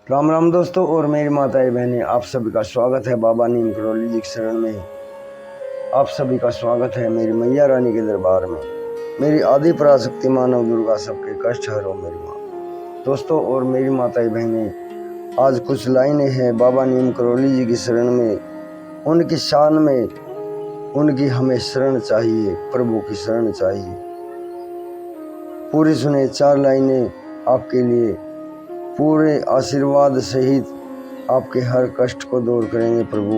राम राम दोस्तों और मेरी माताएं बहनें, आप सभी का स्वागत है बाबा नीम करौली जी के शरण में। आप सभी का स्वागत है मेरी मैया रानी के दरबार में। मेरी आदि पराशक्ति मानव दुर्गा सबके कष्ट हरो मेरी माँ। दोस्तों और मेरी माताएं बहनें, आज कुछ लाइनें हैं बाबा नीम करौली जी की शरण में। उनकी शान में उनकी हमें शरण चाहिए, प्रभु की शरण चाहिए। पूरी सुने 4 लाइनें आपके लिए। पूरे आशीर्वाद सहित आपके हर कष्ट को दूर करेंगे प्रभु,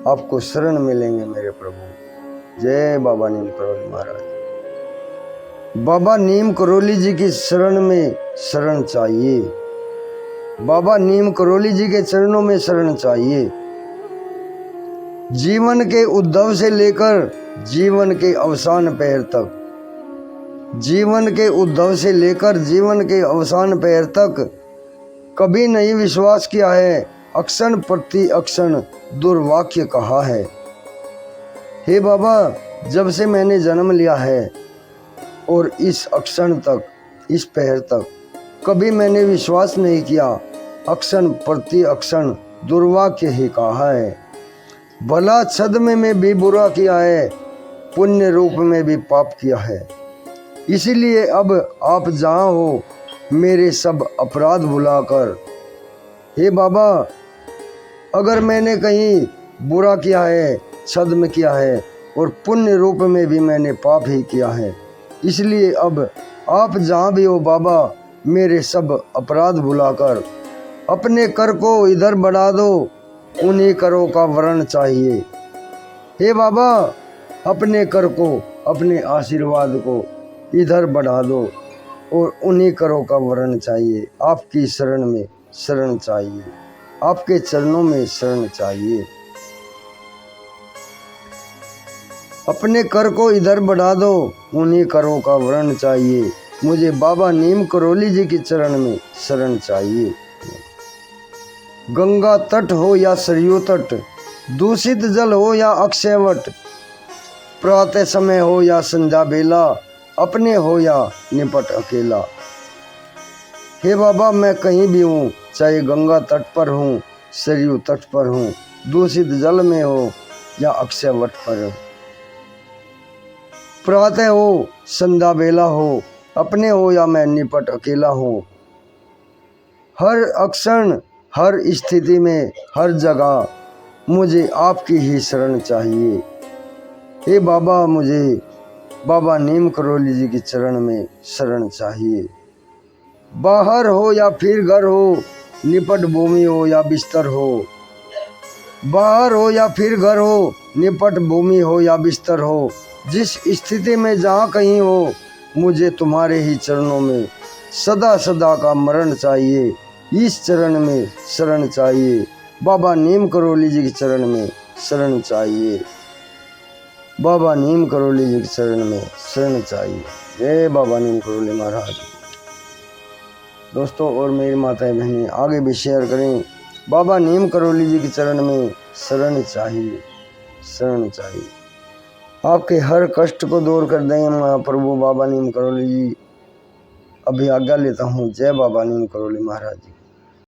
आपको शरण मिलेंगे मेरे प्रभु। जय बाबा नीम करौली महाराज। बाबा नीम करौली जी की शरण में शरण चाहिए। बाबा नीम करौली जी के चरणों में शरण चाहिए। जीवन के उद्भव से लेकर जीवन के अवसान पैर तक, जीवन के उद्भव से लेकर जीवन के अवसान पैर तक कभी नहीं विश्वास किया है, अक्षण प्रति अक्षण दुर्वाक्य कहा है। हे बाबा, जब से मैंने जन्म लिया है और इस अक्षण तक, इस पहर तक कभी मैंने विश्वास नहीं किया, अक्षण प्रति अक्षण दुर्वाक्य ही कहा है। भला छद्म में भी बुरा किया है, पुण्य रूप में भी पाप किया है। इसीलिए अब आप जहाँ हो मेरे सब अपराध भुलाकर, हे बाबा, अगर मैंने कहीं बुरा किया है, छद्म किया है और पुण्य रूप में भी मैंने पाप ही किया है, इसलिए अब आप जहाँ भी हो बाबा, मेरे सब अपराध भुलाकर अपने कर को इधर बढ़ा दो, उन्हीं करों का वरण चाहिए। हे बाबा, अपने कर को, अपने आशीर्वाद को इधर बढ़ा दो और उन्हीं करों का वरण चाहिए। आपकी शरण में शरण चाहिए, आपके चरणों में शरण चाहिए। अपने कर को इधर बढ़ा दो, उन्हीं करों का वरण चाहिए। मुझे बाबा नीम करौली जी के चरण में शरण चाहिए। गंगा तट हो या सरयू तट, दूषित जल हो या अक्षयवट, प्रातः समय हो या संध्या बेला, अपने हो या निपट अकेला। हे बाबा, मैं कहीं भी हूँ, चाहे गंगा तट पर हूँ, सरयू तट पर हूँ, दूषित जल में हो या अक्षयवट पर हो, प्रातः हो संध्या बेला हो, अपने हो या मैं निपट अकेला हूँ। हर अक्षण, हर स्थिति में, हर जगह मुझे आपकी ही शरण चाहिए। हे बाबा, मुझे बाबा नीम करौली जी के चरण में शरण चाहिए। बाहर हो या फिर घर हो, निपट भूमि हो या बिस्तर हो, बाहर हो या फिर घर हो, निपट भूमि हो या बिस्तर हो, जिस स्थिति में जहाँ कहीं हो, मुझे तुम्हारे ही चरणों में सदा सदा का मरण चाहिए। इस चरण में शरण चाहिए, बाबा नीम करौली जी के चरण में शरण चाहिए, बाबा नीम करौली जी के चरण में शरण चाहिए। जय बाबा नीम करौली महाराज। दोस्तों और मेरी माताएं बहनें, आगे भी शेयर करें। बाबा नीम करौली जी के चरण में शरण चाहिए, शरण चाहिए। आपके हर कष्ट को दूर कर देंगे महाप्रभु बाबा नीम करौली जी। अभी आज्ञा लेता हूँ। जय बाबा नीम करौली महाराज जी।